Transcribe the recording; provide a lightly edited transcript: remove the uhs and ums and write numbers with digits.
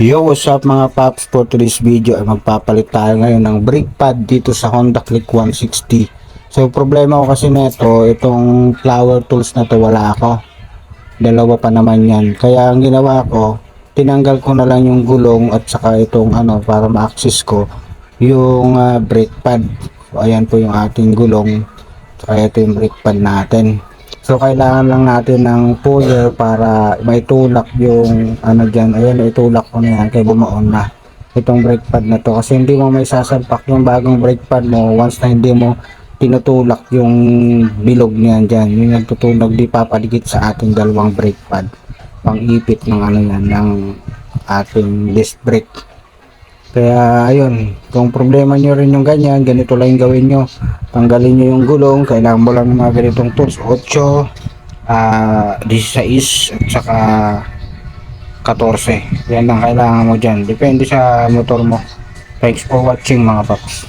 Yo, what's up mga paps? For today's video ay magpapalit tayo ngayon ng brake pad dito sa Honda Click 160. So problema ko kasi nito, itong flower tools na to wala ako. Dalawa pa naman yan. Kaya ang ginawa ko, tinanggal ko na lang yung gulong at saka itong para ma-access ko yung brake pad. So ayan po yung ating gulong. Saka ito yung brake pad natin. So kailangan lang natin ng puller para maitulak yung dyan. Ayan, itulak ko na yan kaya bumaon na itong brake pad na to. Kasi hindi mo may sasalpak yung bagong brake pad mo once na hindi mo tinutulak yung bilog niyan dyan. Yung nagtutulak di papaligid sa ating dalawang brake pad. Pang ipit ng yan, ng ating disc brake. Kaya ayun, kung problema nyo rin yung ganyan, ganito lang yung gawin nyo. Tanggalin nyo yung gulong, kailangan mo lang ng mga ganitong tools, 8, 16 at saka 14. Yan lang kailangan mo dyan. Depende sa motor mo. Thanks for watching mga paps.